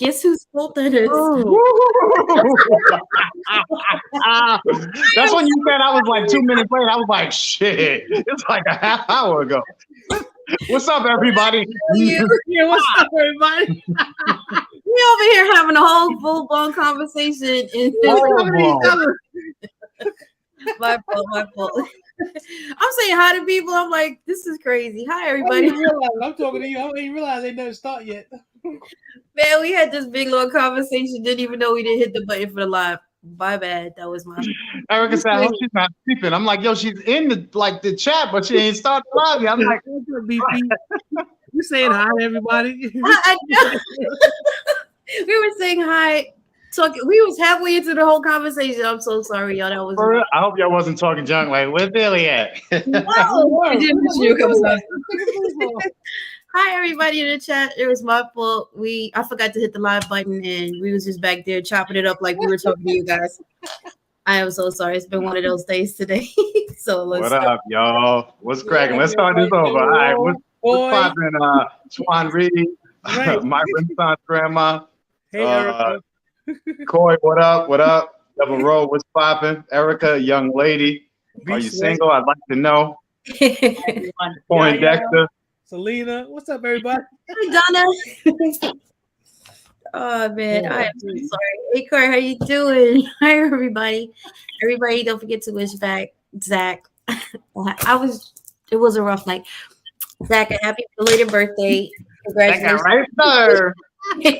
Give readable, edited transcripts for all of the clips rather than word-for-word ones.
Guess whose fault that is? That's when you said I was like 2 minutes late. I was like, shit, it's like a half hour ago. What's up, everybody? Yeah, what's up, everybody? We over here having a whole full blown conversation. And my fault. I'm saying hi to people. I'm like, this is crazy. Hi, everybody. I'm talking to you. I didn't realize they didn't start yet. Man, we had this big long conversation. Didn't even know we didn't hit the button for the live. My bad. That was my. Erica said, "I hope she's not sleeping." I'm like, "Yo, she's in the chat, but she ain't started live." I'm like, "You saying hi, everybody?" I know. We were saying hi. We was halfway into the whole conversation. I'm so sorry, y'all. That was. I hope y'all wasn't talking junk. Like, where's Billy at? No, we didn't miss you. Hi, everybody in the chat. It was my fault. I forgot to hit the live button, and we was just back there chopping it up like we were talking to you guys. I am so sorry. It's been one of those days today. So let's. What up, y'all? What's cracking? Let's start this over. All right, what's popping? Swan Reed, my Renaissance grandma. Hey, Erica. Coy, what up? What up? Double Row, what's popping? Erica, young lady. Are you single? I'd like to know. Poindexter. Selena, what's up, everybody? Hi, Donna. Oh man, I am so sorry. Hey, Corey, how you doing? Hi, everybody. Everybody, don't forget to wish back Zach. It was a rough night. Zach, a happy belated birthday. Congratulations. Right there. Happy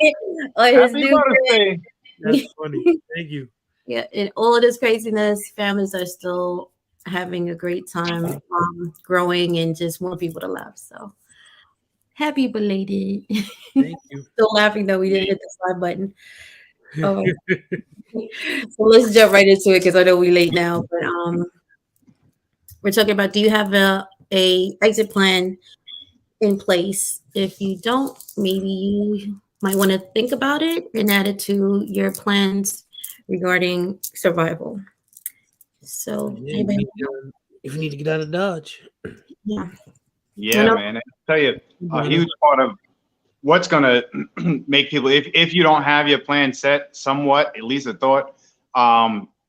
birthday. That's funny. Thank you. Yeah, in all of this craziness, families are still having a great time, growing, and just want people to laugh. So happy belated. Thank you. Still laughing though we didn't hit the slide button. Oh. So let's jump right into it because I know we're late now. But we're talking about, do you have a exit plan in place? If you don't, maybe you might want to think about it and add it to your plans regarding survival. So if you need to get out of Dodge. Yeah, man. I tell you, a huge part of what's gonna make people, if you don't have your plan set somewhat, at least a thought,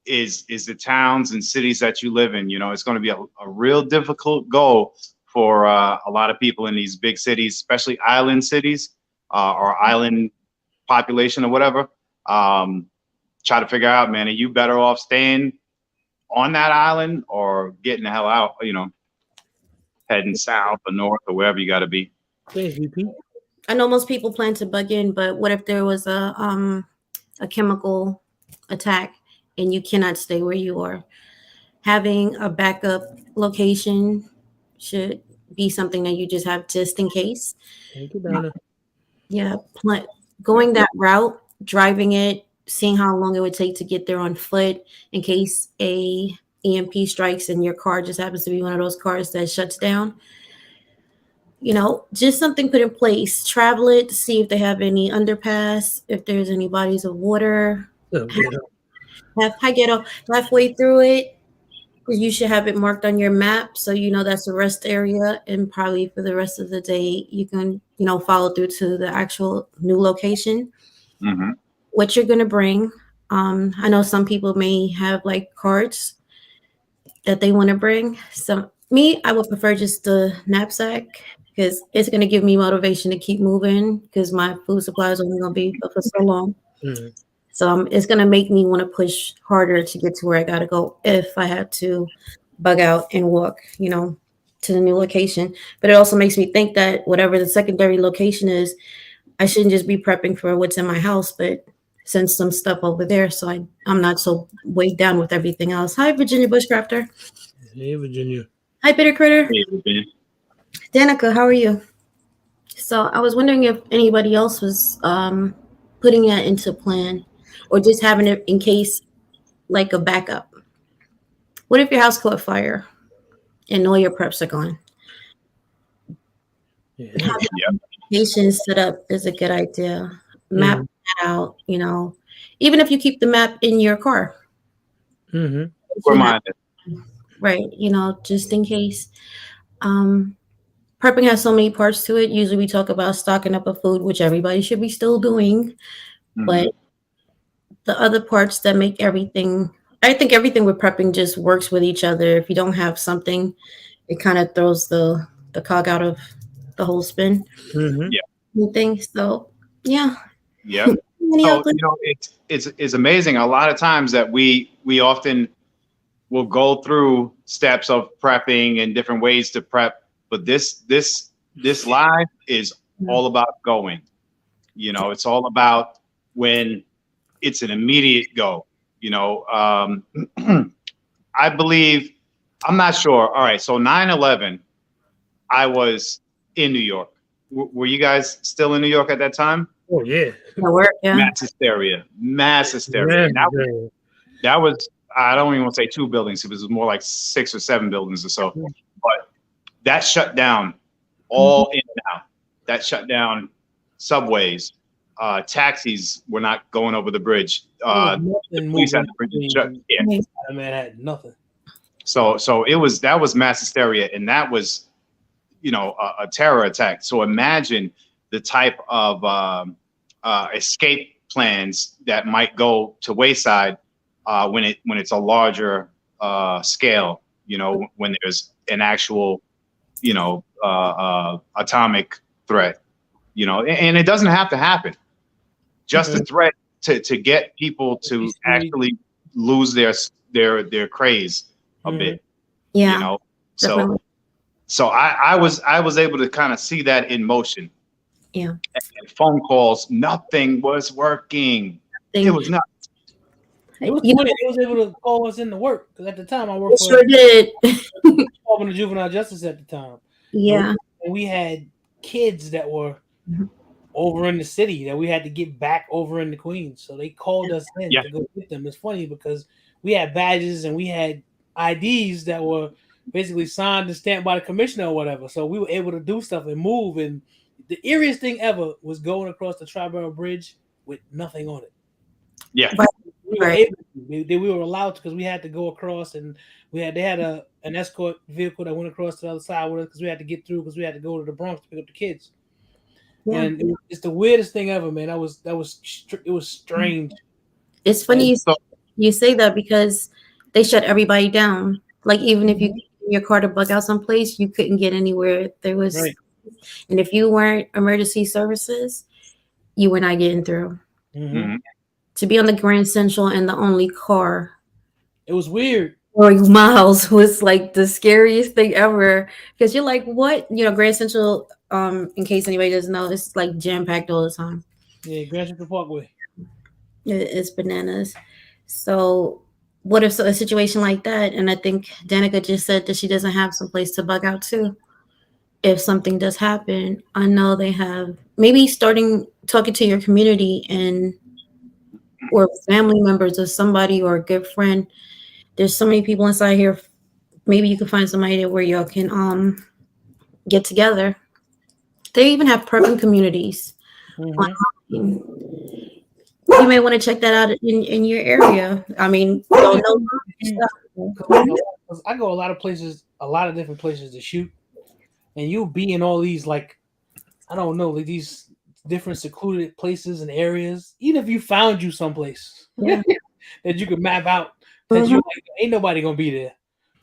is the towns and cities that you live in. You know, it's going to be a real difficult goal for a lot of people in these big cities, especially island cities or island population or whatever. Try to figure out, man, are you better off staying on that island or getting the hell out, you know, heading south or north or wherever you got to be. I know most people plan to bug in, but what if there was a chemical attack and you cannot stay where you are? Having a backup location should be something that you just have just in case. Thank you, Donna. Yeah, going that route, driving it, seeing how long it would take to get there on foot in case a EMP strikes and your car just happens to be one of those cars that shuts down. You know, just something put in place. Travel it to see if they have any underpass, if there's any bodies of water. Halfway through it, you should have it marked on your map so you know that's a rest area, and probably for the rest of the day you can, you know, follow through to the actual new location. Mm-hmm. What you're gonna bring. I know some people may have like cards that they want to bring. I would prefer just the knapsack because it's gonna give me motivation to keep moving because my food supply is only gonna be for so long. Mm-hmm. So it's gonna make me want to push harder to get to where I gotta go if I have to bug out and walk, you know, to the new location. But it also makes me think that whatever the secondary location is, I shouldn't just be prepping for what's in my house, but send some stuff over there so I'm not so weighed down with everything else. Hi, Virginia Bushcrafter. Hey, Virginia. Hi, Bitter Critter. Hey, Virginia. Danica, how are you? So I was wondering if anybody else was putting that into plan or just having it in case, like a backup. What if your house caught fire and all your preps are gone? Having locations set up is a good idea. Map that out, you know, even if you keep the map in your car. Reminded. Right, you know, just in case. prepping has so many parts to it. Usually we talk about stocking up of food, which everybody should be still doing. Mhm. But the other parts that make everything, I think everything with prepping just works with each other. If you don't have something, it kind of throws the cog out of the whole spin Mm-hmm. Yeah. and things. So yeah. Yep. Any So, ugly? it's amazing. A lot of times that we often will go through steps of prepping and different ways to prep, but this live is all about going. It's all about when it's an immediate go. I believe, I'm not sure. All right, so 9/11, I was in New York. Were you guys still in New York at that time? Oh yeah. At work, yeah. Mass hysteria. Yeah. And that was, I don't even want to say two buildings. It was more like 6 or 7 buildings or so. But that shut down all in and out. That shut down subways. Taxis were not going over the bridge. The Nothing police had moving the bridges shut. Yeah. I mean, I had nothing. So that was mass hysteria, and that was, a terror attack. So imagine the type of escape plans that might go to wayside when it's a larger scale. When there's an actual, atomic threat. And it doesn't have to happen. Just the threat to get people to actually lose their craze a bit. Yeah, So definitely. I was able to kind of see that in motion. Yeah. And phone calls, nothing was working. It Thing. was not. It was You know, funny. They was able to call us into work because at the time I it worked for sure did. Department of Juvenile Justice at the time. Yeah. And we had kids that were Mhm. over in the city that we had to get back over in the Queens. So they called us in Yeah. to go get them. It's funny because we had badges and we had IDs that were basically signed and stamped by the commissioner or whatever. So we were able to do stuff and move. And the eeriest thing ever was going across the Tri-Borough Bridge with nothing on it. Yeah. Right. We were Right. able to, we were allowed to because we had to go across and they had an escort vehicle that went across to the other side with us because we had to get through because we had to go to the Bronx to pick up the kids. Yeah. And it's the weirdest thing ever, man. It was strange. It's funny And so, you say that because they shut everybody down. Like even if you get in your car to bug out someplace, you couldn't get anywhere. There was, Right. and if you weren't emergency services, you were not getting through. Mm-hmm. To be on the Grand Central and the only car It was weird. for miles was like the scariest thing ever because you're like, what? Grand Central. In case anybody doesn't know, it's like jam packed all the time. Yeah, Grand Central Parkway. It's bananas. So, what if a situation like that? And I think Danica just said that she doesn't have some place to bug out to. If something does happen, I know they have maybe starting talking to your community and or family members or somebody or a good friend. There's so many people inside here. Maybe you can find somebody where y'all can get together. They even have prepping communities. Mm-hmm. You may want to check that out in your area. I mean, don't know. I go a lot of places, a lot of different places to shoot, and you'll be in all these like I don't know, like these different secluded places and areas. Even if you found you someplace Yeah. that you could map out, that you like, ain't nobody gonna be there,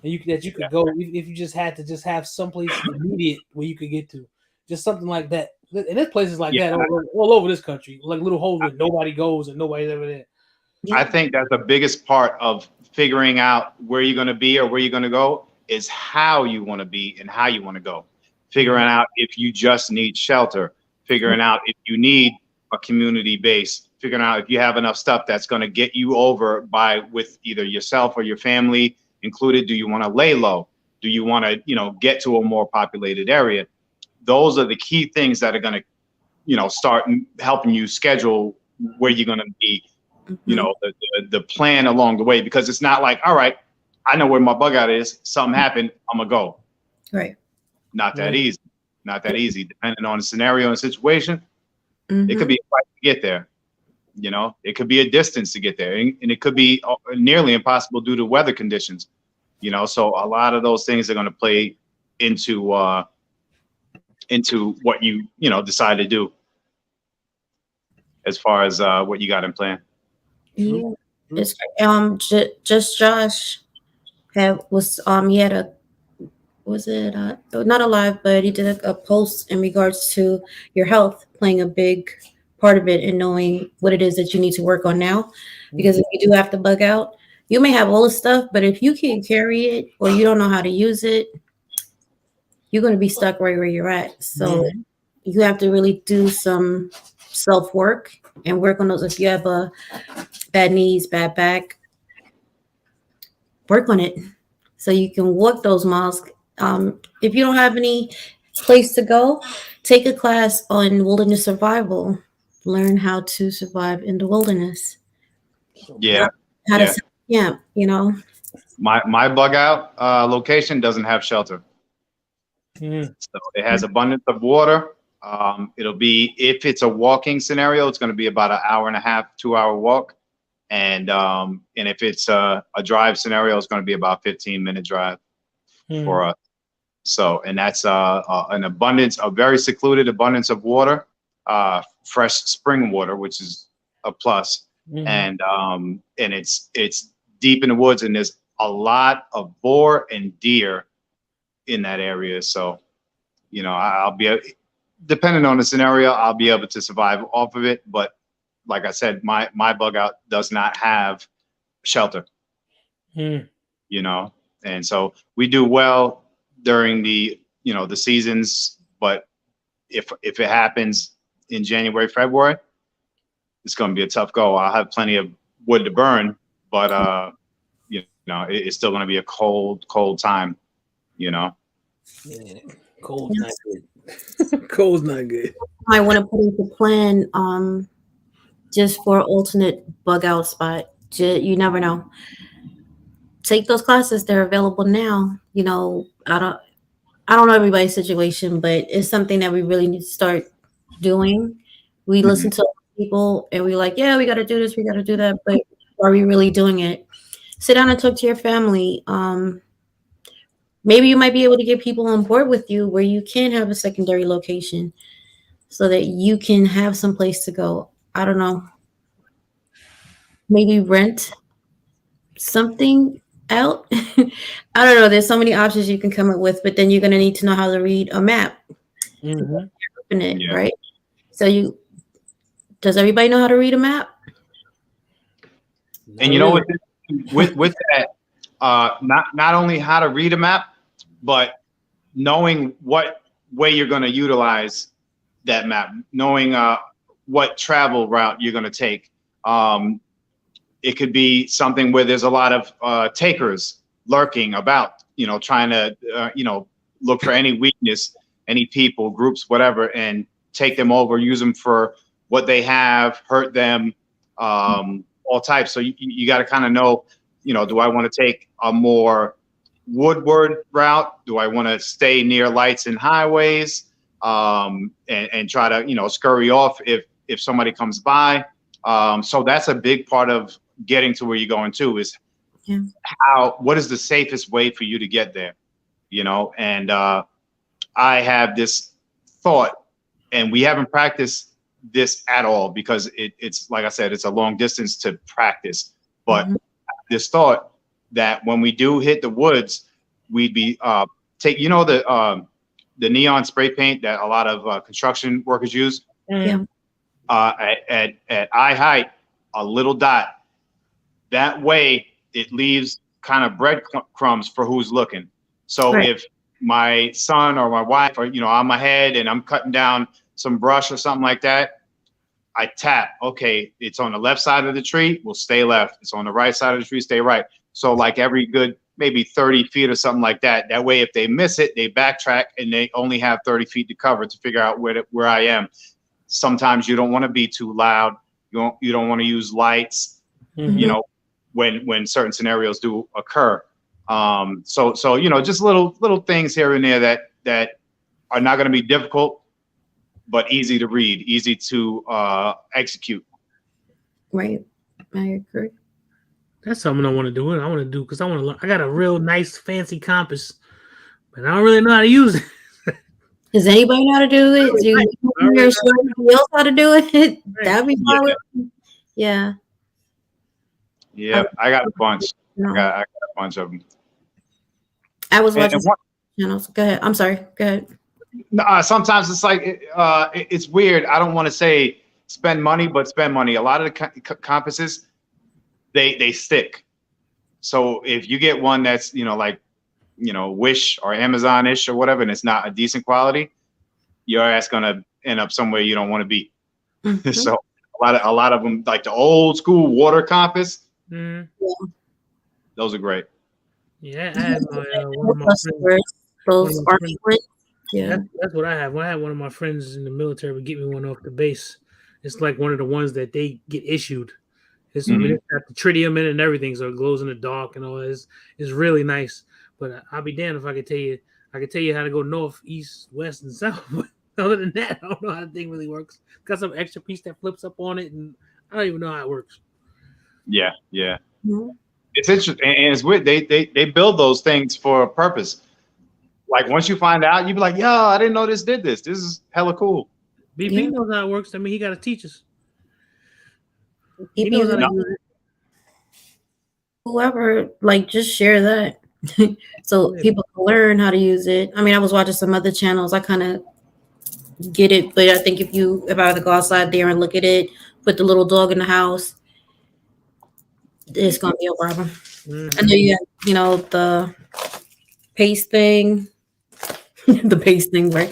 and you could go if you just had to just have someplace immediate where you could get to, just something like that. And there's places like that all over this country, like little holes where nobody goes and nobody's ever there. I think that's the biggest part of figuring out where you're going to be or where you're going to go is how you want to be and how you want to go. Figuring out if you just need shelter, figuring out if you need a community base, figuring out if you have enough stuff that's going to get you over with either yourself or your family included. Do you want to lay low? Do you want to, get to a more populated area? Those are the key things that are going to, start helping you schedule where you're going to be, the plan along the way, because it's not like, all right, I know where my bug out is. Something happened. I'm going to go. Right. Not that easy. Not that easy. Depending on the scenario and situation, it could be a fight to get there. It could be a distance to get there, and it could be nearly impossible due to weather conditions. So a lot of those things are going to play into into what you decide to do as far as what you got in plan. Yeah, it's just Josh he had a was it not alive, but he did a post in regards to your health playing a big part of it and knowing what it is that you need to work on now. Because if you do have to bug out, you may have all the stuff, but if you can't carry it or you don't know how to use it, you're going to be stuck right where you're at. So you have to really do some self work and work on those. If you have a bad knees, bad back, work on it so you can walk those miles. If you don't have any place to go, take a class on wilderness survival. Learn how to survive in the wilderness. Yeah, How to yeah. set camp, you know. My bug out location doesn't have shelter, Mm. so it has abundance of water. It'll be, if it's a walking scenario, it's going to be about an hour and a half, 2 hour walk, and if it's a drive scenario, it's going to be about 15-minute drive for us. So, and that's an abundance, a very secluded abundance of water, fresh spring water, which is a plus. And it's deep in the woods, and there's a lot of boar and deer in that area. So, I'll be, depending on the scenario, I'll be able to survive off of it. But like I said, my bug out does not have shelter, and so we do well during the seasons. But if it happens in January, February, it's going to be a tough go. I'll have plenty of wood to burn, but it's still going to be a cold time. Yeah, cold's not good. Cold's not good. I want to put into plan just for alternate bug out spot. You never know. Take those classes; they're available now. I don't know everybody's situation, but it's something that we really need to start doing. We listen to people and we're like, yeah, we got to do this, we got to do that, but are we really doing it? Sit down and talk to your family. Maybe you might be able to get people on board with you where you can have a secondary location so that you can have some place to go. I don't know. Maybe rent something out. I don't know. There's so many options you can come up with, but then you're going to need to know how to read a map. Open it, right? So does everybody know how to read a map? And with that, not only how to read a map, but knowing what way you're going to utilize that map, knowing what travel route you're going to take. It could be something where there's a lot of takers lurking about, trying to, look for any weakness, any people, groups, whatever, and take them over, use them for what they have, hurt them, all types. So you got to kind of know, do I want to take a more woodward route? Do I want to stay near lights and highways, and try to, scurry off if somebody comes by? So that's a big part of getting to where you're going to, is what is the safest way for you to get there? And I have this thought, and we haven't practiced this at all because it's like I said, it's a long distance to practice. But this thought that when we do hit the woods, we'd be take the neon spray paint that a lot of construction workers use. At eye height, a little dot. That way, it leaves kind of breadcrumbs for who's looking. So if my son or my wife are, on my head and I'm cutting down some brush or something like that, I tap, okay, it's on the left side of the tree, we'll stay left. It's on the right side of the tree, stay right. So like every good, maybe 30 feet or something like that. That way, if they miss it, they backtrack and they only have 30 feet to cover to figure out where I am. Sometimes you don't want to be too loud. You don't want to use lights, when certain scenarios do occur. So just little things here and there that are not going to be difficult, but easy to read, easy to execute. Right, I agree. That's something I want to do. I want to do because I want to learn. I got a real nice fancy compass, but I don't really know how to use it. Does anybody know how to do it? Do you show somebody else how to do it? That'd be fine with me. Yeah. Yeah, I got a bunch. No. I got a bunch of them. I was watching channels. Go ahead. I'm sorry. Go ahead. Sometimes it's like it's weird. I don't want to say spend money, but spend money. A lot of the compasses, they stick. So if you get one that's like Wish or Amazon-ish or whatever, and it's not a decent quality, your ass gonna end up somewhere you don't want to be. Mm-hmm. So a lot of them, like the old school water compass, those are great. Yeah, I had one of my friends. Those army ones. Yeah, that's what I have. When I had one of my friends in the military would get me one off the base. It's like one of the ones that they get issued. It's, I mean, it's got the tritium in it and everything, so it glows in the dark and all this. It's really nice. But I'll be damned if I could tell you. I could tell you how to go north, east, west, and south. But other than that, I don't know how the thing really works. It's got some extra piece that flips up on it, and I don't even know how it works. Yeah. Mm-hmm. It's interesting, and it's weird. They build those things for a purpose. Like once you find out, you be like, "Yo, I didn't know this did this. This is hella cool." BP knows how it works. I mean, he got to teach us. He knows how to use it. Whoever, like, just share that so people can learn how to use it. I mean, I was watching some other channels. I kind of get it, but I think if I were to go outside there and look at it, put the little dog in the house, it's gonna be a problem. Mm-hmm. I know you have, the paste thing, the paste thing, right?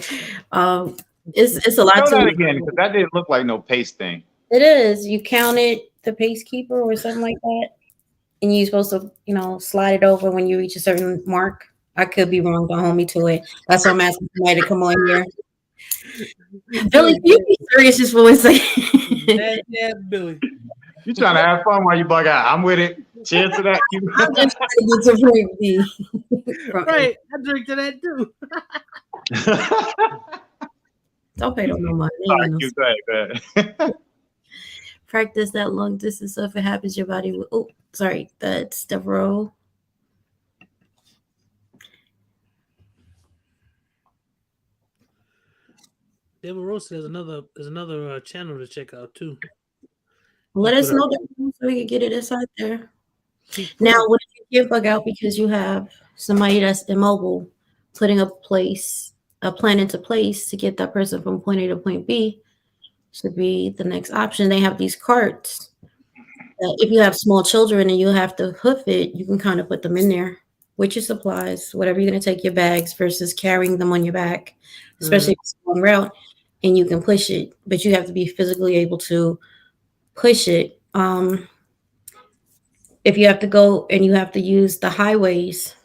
It's a lot to that again, because that didn't look like no paste thing. It is. You count it, the pace keeper or something like that, and you're supposed to, slide it over when you reach a certain mark. I could be wrong. Don't hold me to it. That's why I'm asking somebody to come on here. Billy, you be serious just for one second. Yeah, Billy. You trying to have fun while you bug out? I'm with it. Cheers to that. I'm just trying to get to point B. Right, I drink to that too. Don't pay no money. Go ahead. Practice that long distance, so if it happens, your body will. Oh, sorry, that's Devereaux. Devereaux says there's another channel to check out too. Let us know so we can get it inside there. Now, what if you can't bug out because you have somebody that's immobile, putting a plan into place to get that person from point A to point B? Should be the next option. They have these carts that if you have small children and you have to hoof it, you can kind of put them in there with your supplies, whatever you're going to take, your bags versus carrying them on your back, especially if it's a long route, and you can push it, but you have to be physically able to push it. If you have to go and you have to use the highways,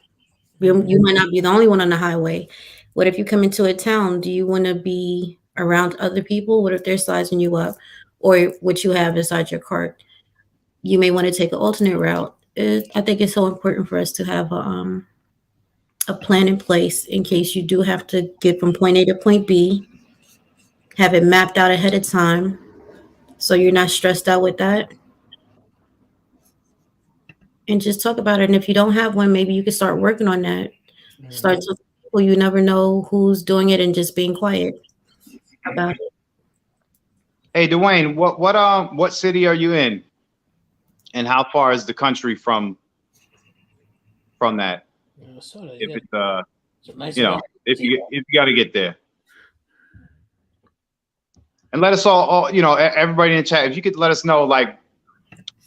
you might not be the only one on the highway. What if you come into a town? Do you want to be around other people? What if they're sizing you up, or what you have inside your cart? You may want to take an alternate route. I think it's so important for us to have a plan in place in case you do have to get from point A to point B. Have it mapped out ahead of time, so you're not stressed out with that. And just talk about it. And if you don't have one, maybe you can start working on that. Start talking to people. You never know who's doing it, and just being quiet about it. Hey, Dwayne, what city are you in, and how far is the country from that? If it's if you got to get there, and let us all everybody in the chat, if you could let us know, like,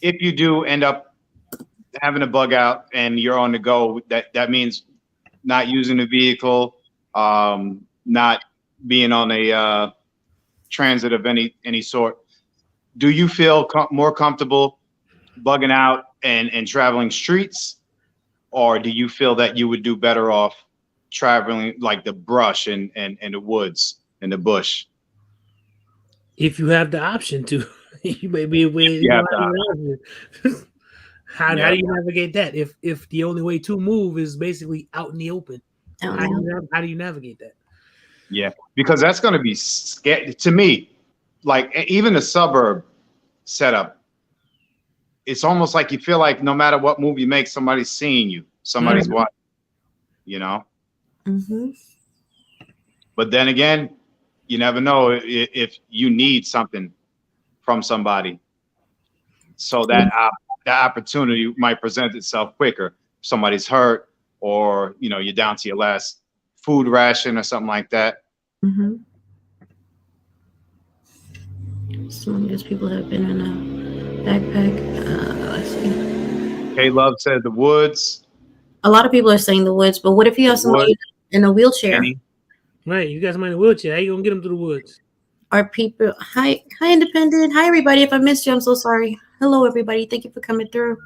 if you do end up having a bug out and you're on the go, that means not using a vehicle, not being on a transit of any sort. Do you feel more comfortable bugging out and traveling streets, or do you feel that you would do better off traveling like the brush and the woods and the bush? If you have the option to, you may be How do you navigate that? If the only way to move is basically out in the open, how do you navigate that? Yeah, because that's going to be scary to me. Like, even the suburb setup, it's almost like you feel like no matter what move you make, somebody's seeing you, somebody's watching. Mm-hmm. But then again, you never know if you need something from somebody. So that opportunity might present itself quicker. Somebody's hurt, or you're down to your last food ration or something like that. Mm-hmm. Some of these people have been in a backpack. Let's see. K Love said the woods. A lot of people are saying the woods, but what if you have somebody in a wheelchair? Right, you got somebody in a wheelchair. How you gonna get them to the woods? Are people hi independent? Hi everybody. If I missed you, I'm so sorry. Hello everybody. Thank you for coming through.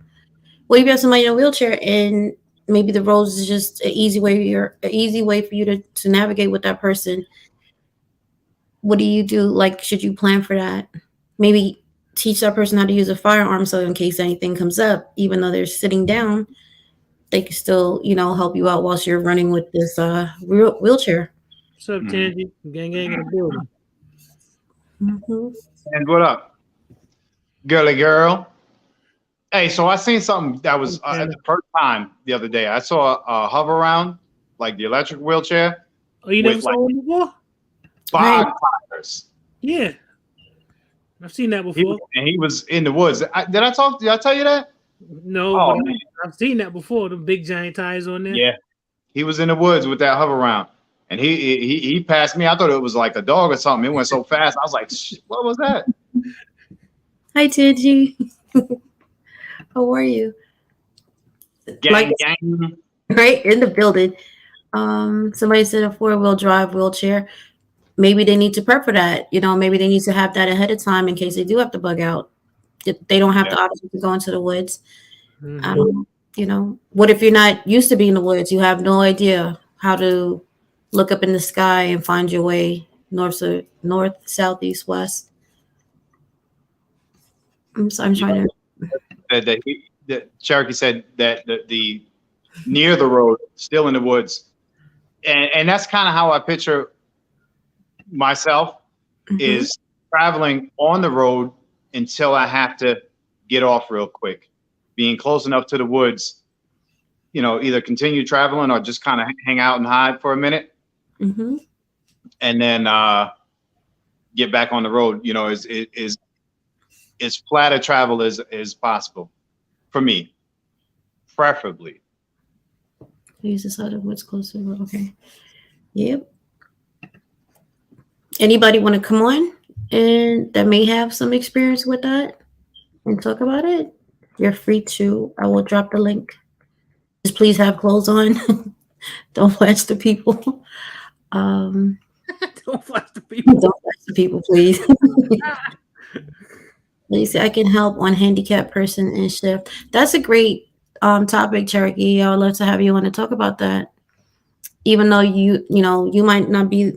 Well, if you have somebody in a wheelchair and maybe the roads is just an easy way for you to navigate with that person. What do you do? Like, should you plan for that? Maybe teach that person how to use a firearm so in case anything comes up, even though they're sitting down, they can still, help you out whilst you're running with this wheelchair. What's up, Tangy? Gang in the building. Mm-hmm. And what up, girly girl? Hey, so I seen something that was the first time the other day. I saw a hover around, like the electric wheelchair. Oh, you never saw one before? Five tires. Yeah, I've seen that before. He was in the woods. Did I tell you that? No, but I've seen that before. The big giant tires on there. Yeah, he was in the woods with that hover around, and he passed me. I thought it was like a dog or something. It went so fast. I was like, what was that? Hi, Tangy. How are you? Gang. Right in the building. Somebody said a 4-wheel drive wheelchair. Maybe they need to prep for that. Maybe they need to have that ahead of time in case they do have to bug out. They don't have the option to go into the woods. Mm-hmm. What if you're not used to being in the woods? You have no idea how to look up in the sky and find your way north, south, east, west. I'm trying to. That Cherokee said that the near the road, still in the woods, and that's kind of how I picture myself, is traveling on the road until I have to get off real quick, being close enough to the woods, either continue traveling or just kind of hang out and hide for a minute, and then get back on the road. As flat a travel as possible for me, preferably. Use the side of what's closer. Okay. Yep. Anybody want to come on and that may have some experience with that and talk about it? You're free to. I will drop the link. Just please have clothes on. Don't flash the people. Don't flash the people. Don't flash the people, please. They say I can help one handicapped person in shift. That's a great topic, Cherokee. I would love to have you on to talk about that. Even though you might be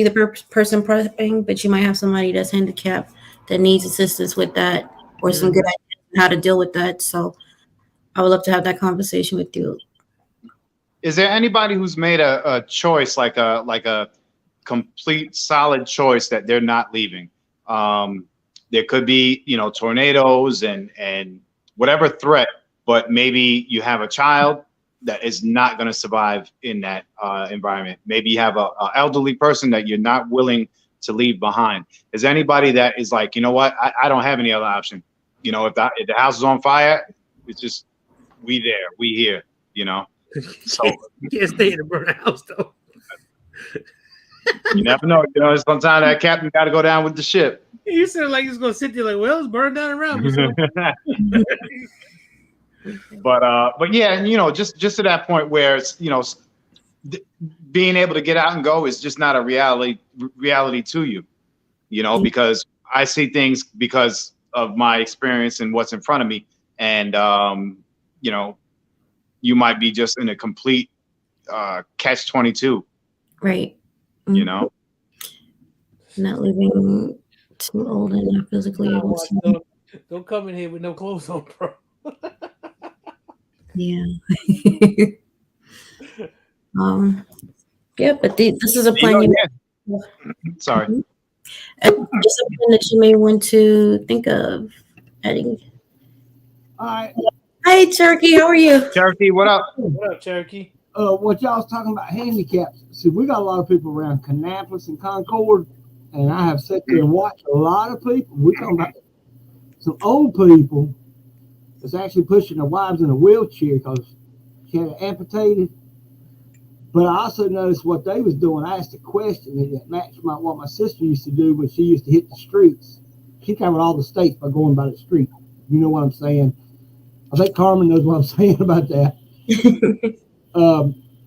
the person prepping, but you might have somebody that's handicapped that needs assistance with that, or some good ideas on how to deal with that. So I would love to have that conversation with you. Is there anybody who's made a choice, like a complete solid choice that they're not leaving? There could be, tornadoes and whatever threat, but maybe you have a child that is not going to survive in that environment. Maybe you have a elderly person that you're not willing to leave behind. Is there anybody that is like, you know what, I don't have any other option? If the house is on fire, it's just we here. So you can't stay in a burnt house though. You never know. Sometimes that captain got to go down with the ship. You said like he's gonna sit there like, well, it's burned down around me. So. But yeah, just to that point where it's, being able to get out and go is just not a reality to you, because I see things because of my experience and what's in front of me, and you might be just in a complete catch-22, right? Not living too old and not physically able to. Don't come in here with no clothes on, bro. Yeah. Yeah, but this is a plan. Sorry. Just something that you may want to think of adding. All right. Hi, Cherokee. How are you? Cherokee, what up? What up, Cherokee? what y'all was talking about handicaps. See, we got a lot of people around Kannapolis and Concord, and I have sat there and watched a lot of people. We talking about some old people that's actually pushing their wives in a wheelchair because she had it amputated. But I also noticed what they was doing. I asked a question that matched what my sister used to do when she used to hit the streets. She covered all the states by going by the street. You know what I'm saying? I think Carmen knows what I'm saying about that.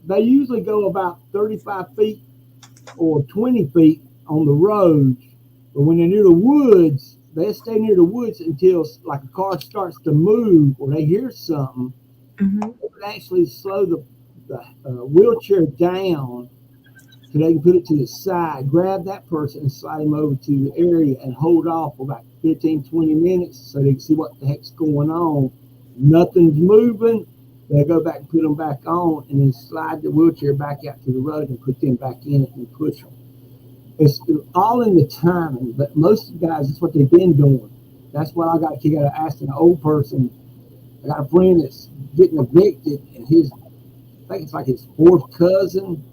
They usually go about 35 feet or 20 feet on the roads, but when they're near the woods, they stay near the woods until like a car starts to move or they hear something. Mm-hmm. They would actually slow the wheelchair down so they can put it to the side, grab that person and slide him over to the area and hold off for about 15, 20 minutes so they can see what the heck's going on. Nothing's moving. They go back and put them back on and then slide the wheelchair back out to the road and put them back in it and push them. It's all in the timing, but most of the guys, that's what they've been doing. That's what I got a kick out of asking an old person. I got a friend that's getting evicted, and I think it's like his fourth cousin,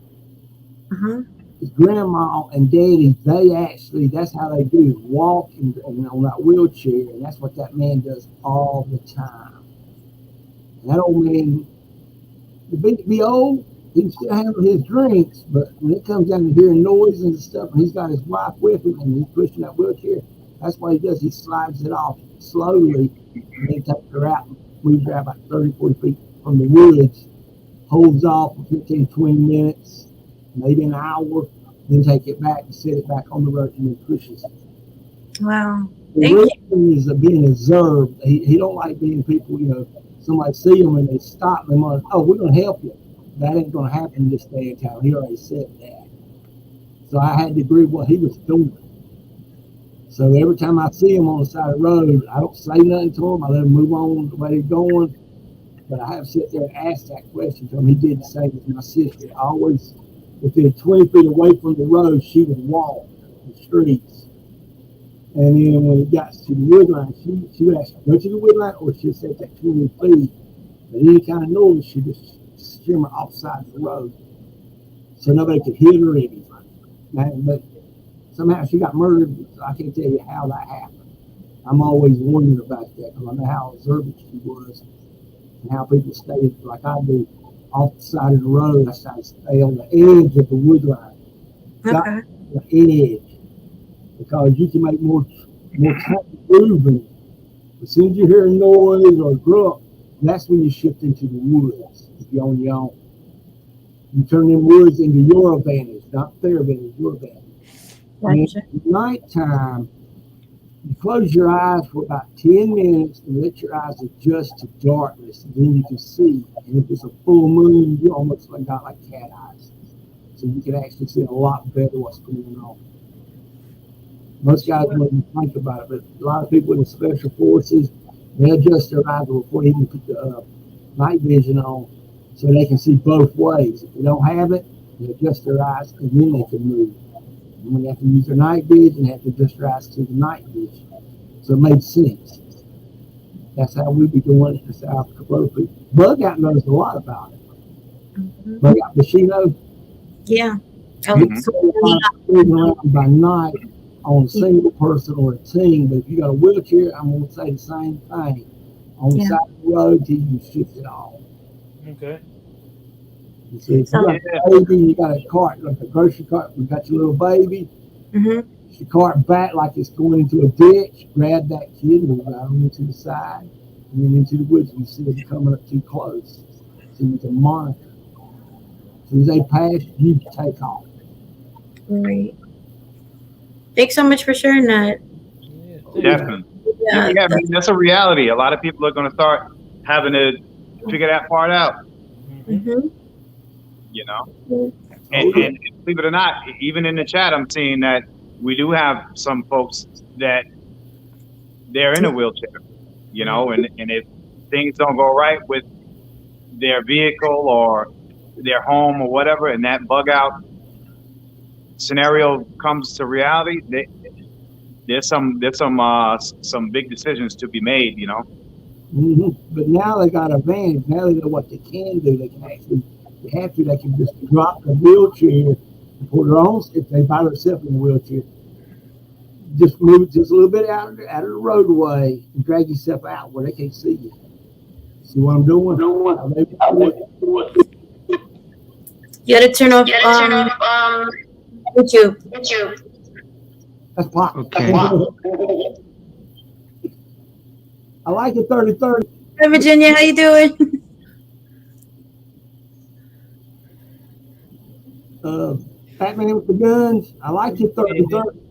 his grandma and daddy, that's how they do walk and on that wheelchair, and that's what that man does all the time. And that old man, to be old, he can still handle his drinks, but when it comes down to hearing noises and stuff, and he's got his wife with him and he's pushing that wheelchair, that's what he does. He slides it off slowly and then takes her out and moves her out about 30, 40 feet from the woods, holds off for 15, 20 minutes, maybe an hour, then take it back and set it back on the road and then pushes it. Wow. The reason is being observed. He don't like being people, somebody see him and they stop them on, oh, we're going to help you. That ain't going to happen this day and time. He already said that. So I had to agree with what he was doing. So every time I see him on the side of the road, I don't say nothing to him. I let him move on the way he's going. But I have to sit there and ask that question to him. He did the same with my sister. Always within 20 feet away from the road, she would walk the streets. And then when it got to the wood line, she would actually go to the wood line or she'd set that 20 feet. But any kind of noise, she just shimmer offside the road so nobody could hit her or anything. But somehow she got murdered. I can't tell you how that happened. I'm always wondering about that because I know how observant she was and how people stayed like I do off the side of the road. I try to stay on the edge of the wood line. Okay. The edge because you can make more time moving. As soon as you hear a noise or a grunt, that's when you shift into the woods. If you're on your own, you turn them woods into your advantage, not their advantage, your advantage. Gotcha. At nighttime, you close your eyes for about 10 minutes and let your eyes adjust to darkness, and then you can see. And if it's a full moon, you almost got like cat eyes, so you can actually see a lot better what's going on. Most guys don't even think about it, but a lot of people in the special forces, they adjust their eyes before they even put the night vision on so they can see both ways. If they don't have it, they adjust their eyes and then they can move. And when they have to use their night vision, they have to adjust their eyes to the night vision. So it made sense. That's how we be doing it. That's how a couple of people. Bug Out knows a lot about it. Mm-hmm. Bug Out, does she know? Yeah. Moving around by night on a single person or a team, but if you got a wheelchair, I'm going to say the same thing. On the side of the road till you shift it off. Okay. You see, if you got a baby, you got a cart, like a grocery cart, you got your little baby, the cart back like it's going into a ditch, grab that kid and move out into the side, and then into the woods, and you see them coming up too close. So you can monitor. As soon as they pass, you take off. Great. Thanks so much for sharing that. Definitely. Yeah, I mean, that's a reality. A lot of people are going to start having to figure that part out. Mm-hmm. And believe it or not, even in the chat, I'm seeing that we do have some folks that they're in a wheelchair, and if things don't go right with their vehicle or their home or whatever, and that bug out scenario comes to reality, there's some big decisions to be made, But now they got an advantage. Now they know what they can do. They they have to, they can just drop the wheelchair and put her on if they by themselves in the wheelchair. Just move it just a little bit out of the roadway and drag yourself out where they can't see you. See what I'm doing? You gotta turn off YouTube. That's pop. Okay. I like it 30-30. Hi Virginia, how you doing? Batman with the guns. I like it 30-30.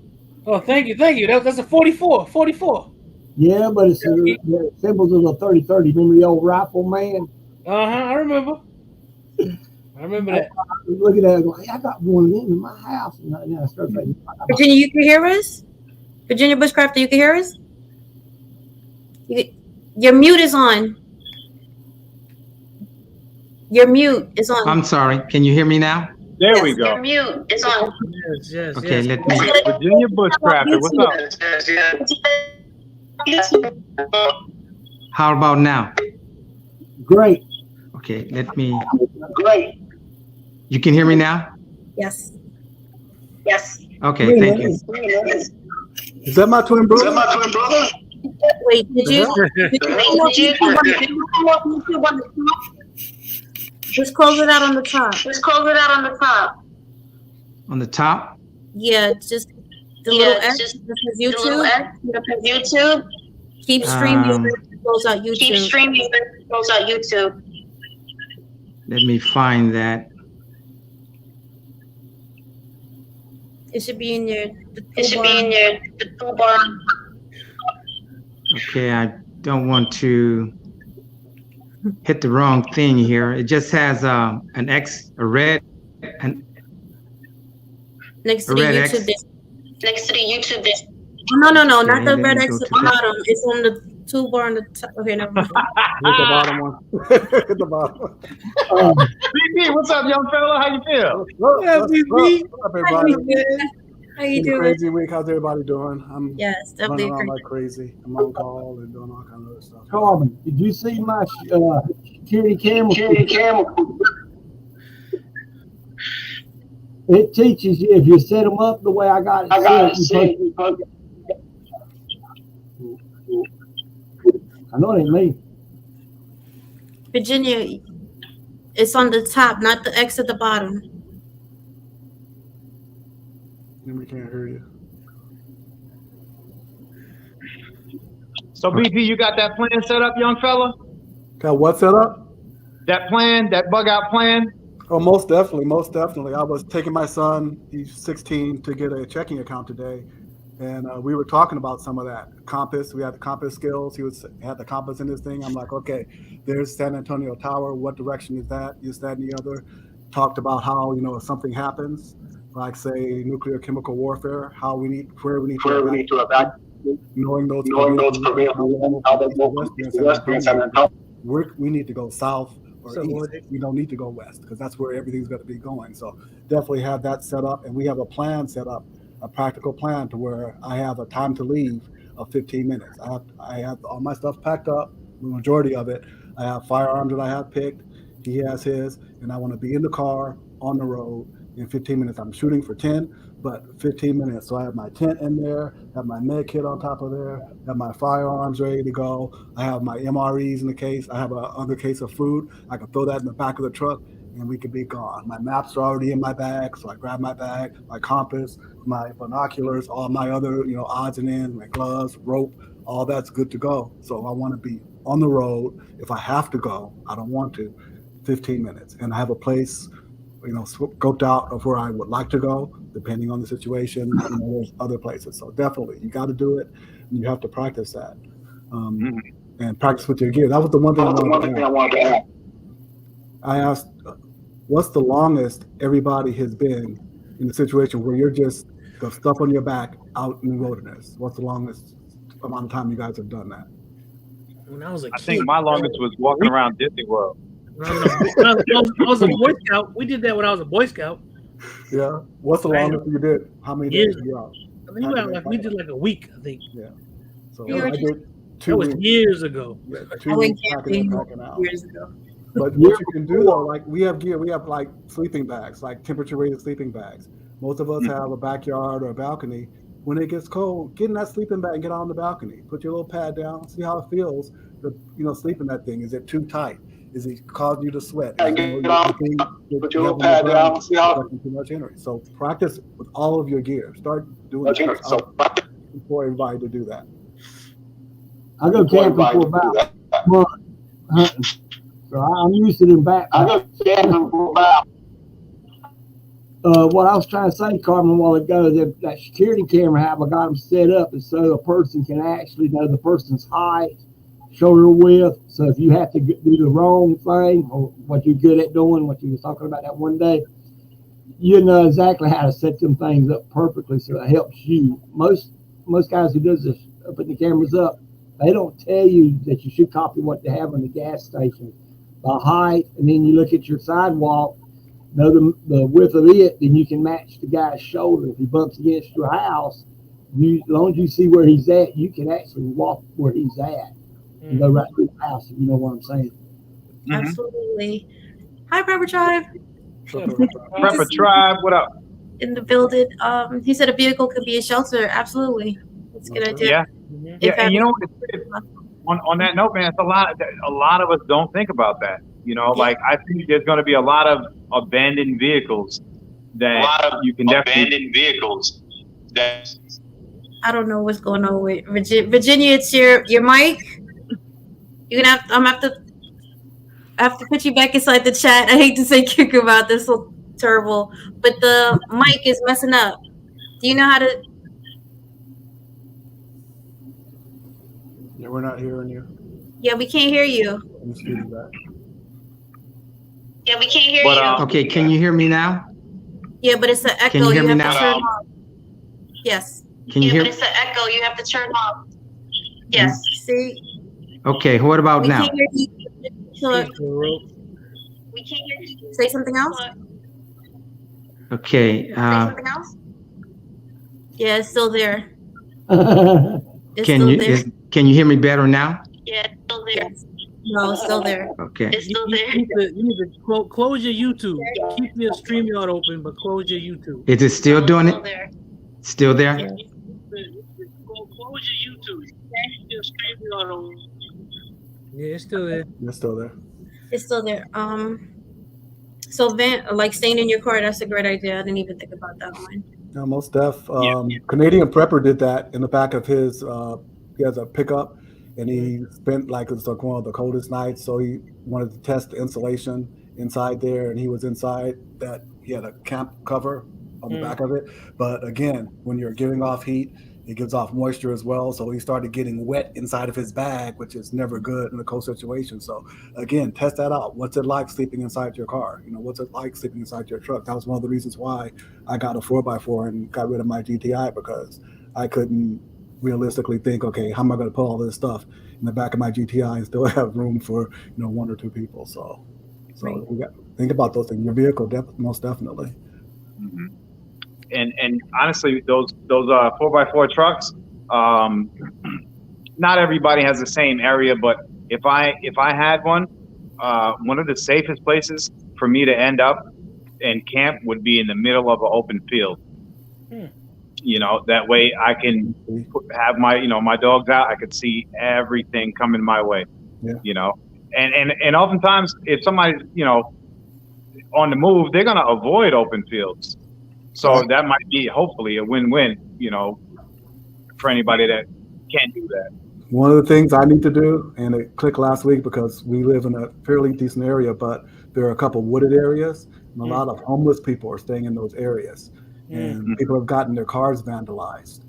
Oh, thank you. That's a 44. 44. Yeah, but it's the symbols of a 30-30. Remember the old rifle man? I remember. I remember that. I was looking at it, going, hey, I got one of them in my house. And I started thinking, Virginia, you can hear us? Virginia Bushcrafter, you can hear us? Your mute is on. Your mute is on. I'm sorry. Can you hear me now? There we go. Your mute is on. Yes. Okay, let me. Virginia Bushcrafter, what's up? How about now? great. Okay, let me. Great. You can hear me now? Yes. Okay, thank you. Is that my twin brother? Wait, did you just close it out on the top? On the top? Yeah, just the little X. This is YouTube. Keep streaming. Close out YouTube. Let me find that. It should be in the toolbar. Okay, I don't want to hit the wrong thing here. It just has an X, a red, and Next to a the red YouTube. X. No, not Okay, the let red me X go at the to that. bottom. It's on the toolbar on the top. Okay, never mind. Hit the bottom one. Hit the bottom. BP, what's up, young fella? How you feel? Yeah, BB. What's up, everybody? How you Been a doing? crazy week. How's everybody doing? I'm Yes, definitely. running around like crazy. I'm on call and doing all kinds of other stuff. Carmen, did you see my security camera? It teaches you if you set them up the way I got it set. I know it ain't me. Virginia, it's on the top, not the X at the bottom. We can't hear you. So BP, you got that plan set up, young fella? Got what set up? That plan, that bug out plan? Oh, most definitely. I was taking my son, he's 16, to get a checking account today. And we were talking about some of that compass. We had the compass skills. He had the compass in his thing. I'm like, okay, there's San Antonio Tower. What direction is that? Is that and the other? Talked about how, if something happens, like say nuclear chemical warfare, where we need to evacuate. Knowing those we need to go south or east. We don't need to go west because that's where everything's going to be going. So definitely have that set up, and we have a plan set up. A practical plan to where I have a time to leave of 15 minutes. I have all my stuff packed up, the majority of it. I have firearms that I have picked. He has his, and I want to be in the car on the road in 15 minutes. I'm shooting for 10, but 15 minutes. So I have my tent in there, have my med kit on top of there, have my firearms ready to go. I have my MREs in the case. I have another case of food. I can throw that in the back of the truck, and we could be gone. My maps are already in my bag, so I grab my bag, my compass, my binoculars, all my other, odds and ends, my gloves, rope, all that's good to go. So I want to be on the road. If I have to go, I don't want to, 15 minutes. And I have a place, scoped out of where I would like to go, depending on the situation. There's other places. So definitely, you got to do it. And you have to practice that. And practice with your gear. That was the one thing I wanted to add. I asked, what's the longest everybody has been in a situation where you're just the stuff on your back out in the wilderness? What's the longest amount of time you guys have done that? When I was a kid, I think my longest was walking around Disney World. When I was a Boy Scout. We did that when I was a Boy Scout. Yeah. What's the longest you did? How many days were you out? I think we did like a week, I think. Yeah. So You were I did 2 That was weeks. years ago. Yeah, I 2 went weeks camping packing out. years ago. But what you can do though, like we have gear, we have like sleeping bags, like temperature rated sleeping bags. Most of us have a backyard or a balcony. When it gets cold, get in that sleeping bag and get on the balcony. Put your little pad down, see how it feels. Sleeping that thing. Is it too tight? Is it causing you to sweat? Is, put your little pad down, see how too much energy. So practice with all of your gear. Start doing that. For everybody to do that. I go camping for about a month hunting. So I'm used to them back. I go camping for about. What I was trying to say, Carmen, a while ago, that security camera I got them set up and so a person can actually know the person's height, shoulder width. So if you have to do the wrong thing or what you're good at doing, what you were talking about that one day, you know exactly how to set them things up perfectly. So it helps you. Most guys who does this, putting the cameras up, they don't tell you that you should copy what they have on the gas station, the height, and then you look at your sidewalk, know the width of it, then you can match the guy's shoulder. If he bumps against your house, as long as you see where he's at, you can actually walk where he's at and go right through the house, if you know what I'm saying. Absolutely. Hi, Prepper Tribe. Prepper Tribe, what up? In the building. He said a vehicle could be a shelter. Absolutely. That's a good idea. Yeah, and you know what? On that note, man, it's a lot of us don't think about that. Like I think there's going to be a lot of abandoned vehicles that you can definitely. I don't know what's going on with Virginia. It's your mic. You're gonna I have to put you back inside the chat. I hate to say kick about this, so terrible, but the mic is messing up. Do you know how to? Yeah, we're not hearing you. Yeah, we can't hear you. Yeah, we can't hear you. Okay, can you hear me now? Yeah, but it's an echo. Can you hear me have now? to turn off. Yes. Can you hear? But it's an echo. You have to turn off. Yes. See? Okay, what about We now? can't hear you. We can't hear you. Say something else. Okay. Say something else. Yeah, it's still there. It's Can still you there. can you hear me better now? Yeah, it's still there. No, it's still there. Okay. It's still there. You need to close your YouTube. Keep your StreamYard open, but close your YouTube. Is it still doing Still it? there. Still there? Close your YouTube. Keep your StreamYard open. Yeah, it's still there. It's still there. It's still there. So like staying in your car, that's a great idea. I didn't even think about that one. No, most def. Canadian Prepper did that in the back of his. He has a pickup, and he spent it's like one of the coldest nights, so he wanted to test the insulation inside there, and he was inside that. He had a camp cover on the back of it, but again, when you're giving off heat, it gives off moisture as well. So he started getting wet inside of his bag, which is never good in a cold situation. So again, test that out. What's it like sleeping inside your car? What's it like sleeping inside your truck? That was one of the reasons why I got a 4x4 and got rid of my GTI, because I couldn't realistically think, okay, how am I going to put all this stuff in the back of my GTI and still have room for one or two people? So Right. we got think about those things. Your vehicle, most definitely. Mm-hmm. And honestly, those 4x4 trucks, not everybody has the same area, but if I had one of the safest places for me to end up and camp would be in the middle of an open field. That way I can have my dogs out. I could see everything coming my way. Yeah. And oftentimes if somebody's on the move, they're gonna avoid open fields. So that might be hopefully a win-win, for anybody that can't do that. One of the things I need to do, and it clicked last week because we live in a fairly decent area, but there are a couple wooded areas, and a lot of homeless people are staying in those areas. And people have gotten their cars vandalized.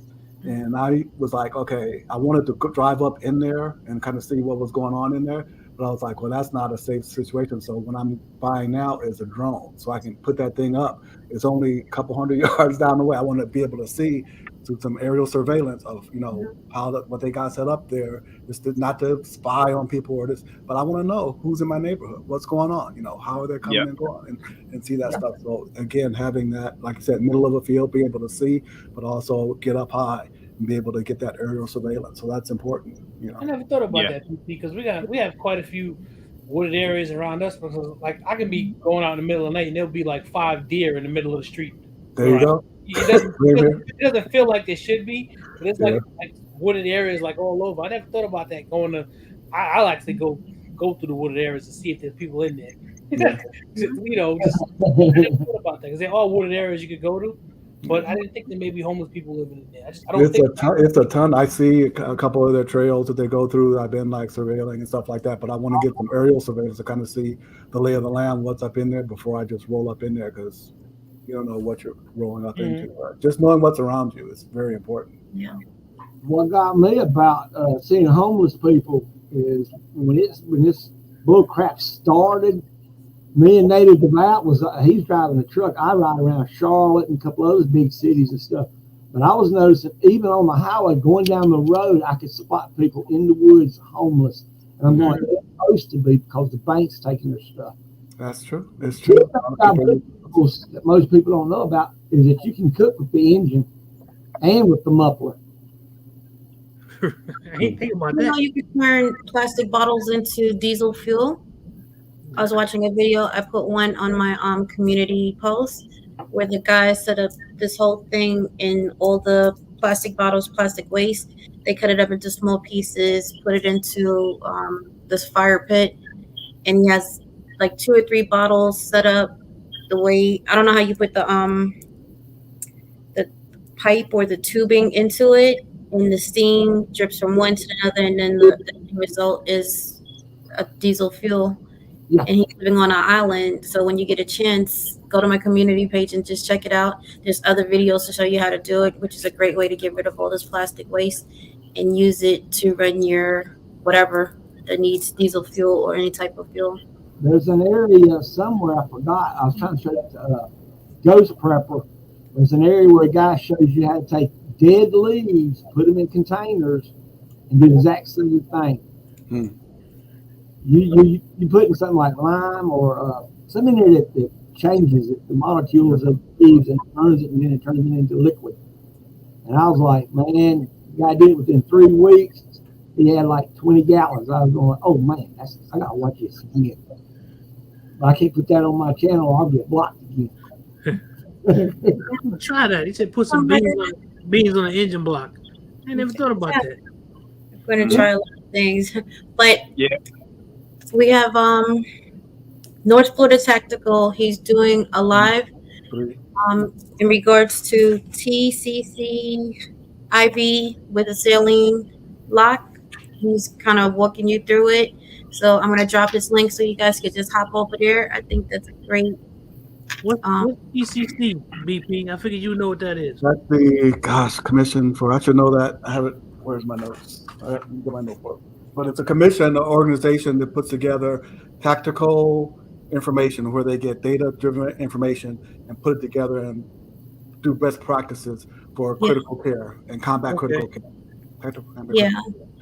And I was like, okay, I wanted to drive up in there and kind of see what was going on in there. But I was like, well, that's not a safe situation. So what I'm buying now is a drone. So I can put that thing up. It's only a couple hundred yards down the way. I want to be able to see through some aerial surveillance of, what they got set up there. Just not to spy on people or this, but I want to know who's in my neighborhood, what's going on, how are they coming and going and see that stuff. So again, having that, like I said, middle of a field, be able to see, but also get up high and be able to get that aerial surveillance. So that's important. I never thought about that, because we have quite a few wooded areas around us because, like, I can be going out in the middle of the night and there'll be like 5 deer in the middle of the street. There you go. It doesn't, Same here. it doesn't feel like there should be, but it's Yeah. like wooded areas like all over. I never thought about that. I like to go through the wooded areas to see if there's people in there. Yeah. You know, just I never thought about that because they're all wooded areas you could go to, but I didn't think there may be homeless people living in there. I don't It's think a ton. It's a ton. I see a couple of their trails that they go through. I've been like surveilling and stuff like that, but I want to get some aerial surveillance to kind of see the lay of the land, what's up in there before I just roll up in there because you don't know what you're rolling up into. Just knowing what's around you is very important. Yeah. What got me about seeing homeless people is when this bull crap started. Me and Native Devout he's driving a truck. I ride around Charlotte and a couple other big cities and stuff. But I was noticing even on the highway going down the road, I could spot people in the woods homeless. And I'm going, they're supposed to be because the bank's taking their stuff. That's true. It's true. That most people don't know about is that you can cook with the engine and with the muffler. I ain't thinking about You know, that. you can turn plastic bottles into diesel fuel. I was watching a video. I put one on my community post where the guy set up this whole thing in all the plastic bottles, plastic waste. They cut it up into small pieces, put it into this fire pit, and he has like 2 or 3 bottles set up the way. I don't know how you put the pipe or the tubing into it, and the steam drips from one to another, and then the result is a diesel fuel. Yeah. And he's living on an island. So when you get a chance, go to my community page and just check it out. There's other videos to show you how to do it, which is a great way to get rid of all this plastic waste and use it to run your whatever that needs diesel fuel or any type of fuel. There's an area somewhere, I forgot. I was trying to show that to Ghost Prepper. There's an area where a guy shows you how to take dead leaves, put them in containers, and do the exact same thing. You put in something like lime or something in there that changes it, the molecules of leaves, and turns it, and then it turns it into liquid. And I was like, man, the guy did it within 3 weeks. He had like 20 gallons. I was going, oh man, I gotta watch this again. But I can't put that on my channel or I'll get blocked again. Try that. He said put some beans on the engine block. I never thought about that. I'm going to try a lot of things. But Yeah. we have North Florida Tactical. He's doing a live in regards to TCC IV with a saline lock. He's kind of walking you through it. So I'm going to drop this link so you guys can just hop over there. I think that's a great. What's ECC, BP? I figured you know what that is. That's the commission for. I should know that. I have it. Where's my notes? I have to get my notebook. But it's a commission, an organization that puts together tactical information where they get data-driven information and put it together and do best practices for critical care and combat critical care. Yeah.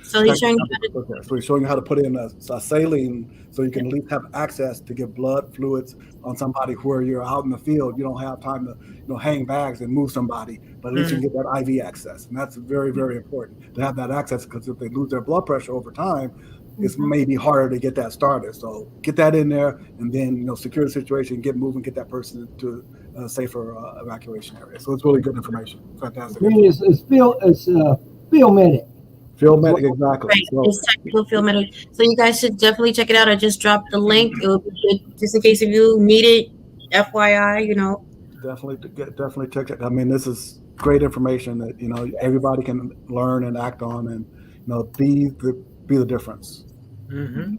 So he's showing you So he's showing you how to put in a saline so you can at least have access to give blood fluids on somebody where you're out in the field. You don't have time to hang bags and move somebody, but at least you can get that IV access. And that's very, very important to have that access because if they lose their blood pressure over time, it's maybe harder to get that started. So get that in there and then, secure the situation, get moving, get that person to a safer evacuation area. So it's really good information. Fantastic. I mean, it's field medic. Field medic, exactly. right. So, It's Tactical Field Medic. So you guys should definitely check it out. I just dropped the link. It will be good just in case if you need it. FYI, definitely check it. I mean, this is great information that everybody can learn and act on, and be the difference. Mm-hmm.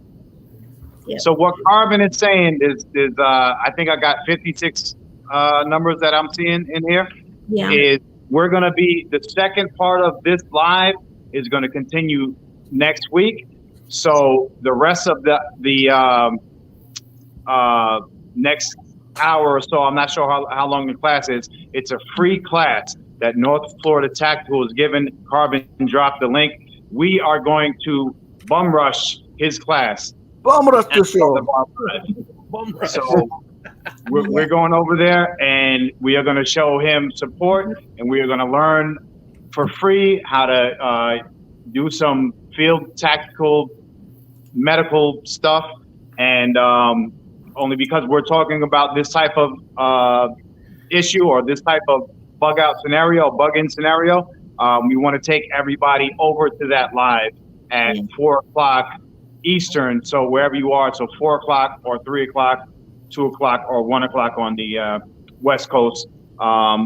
Yeah. So what Carbon is saying is I think I got 56 numbers that I'm seeing in here. Yeah. Is we're going to be the second part of this live is going to continue next week. So the rest of the next hour or so, I'm not sure how long the class is. It's a free class that North Florida Tactical is giving. Carbon dropped the link. We are going to bum rush his class. Bum rush the show. So we're going over there and we are going to show him support and we are going to learn for free how to do some field tactical medical stuff and only because we're talking about this type of issue or this type of bug out scenario, bug in scenario, we want to take everybody over to that live at 4 o'clock Eastern. So wherever you are, so 4 o'clock or 3 o'clock, 2 o'clock or 1 o'clock on the West Coast,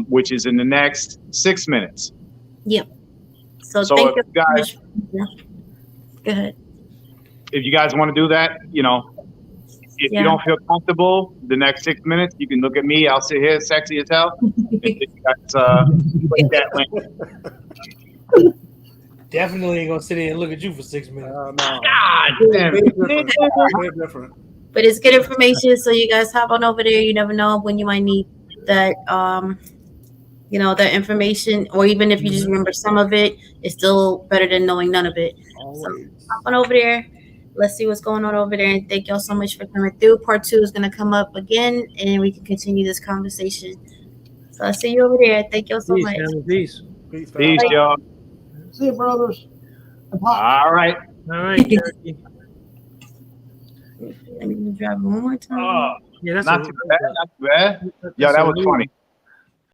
which is in the next 6 minutes. Yep. So So thank if you you guys, Go ahead. if you guys want to do that, you know, if you don't feel comfortable the next 6 minutes, you can look at me. I'll sit here sexy as hell. And you guys, click that link. Definitely ain't gonna sit here and look at you for 6 minutes. No. God damn. They're different. But it's good information, so you guys hop on over there. You never know when you might need that, that information, or even if you just remember some of it, it's still better than knowing none of it. Always. So hop on over there. Let's see what's going on over there. And thank y'all so much for coming through. Part 2 is going to come up again, and we can continue this conversation. So I'll see you over there. Thank y'all so much. Peace. Peace, Peace, y'all. See you, brothers. And Pop. All right. All right, Cherokee. Let me drive one more time. Oh, Yeah, that's not too bad. Not too bad. Yo, that was funny.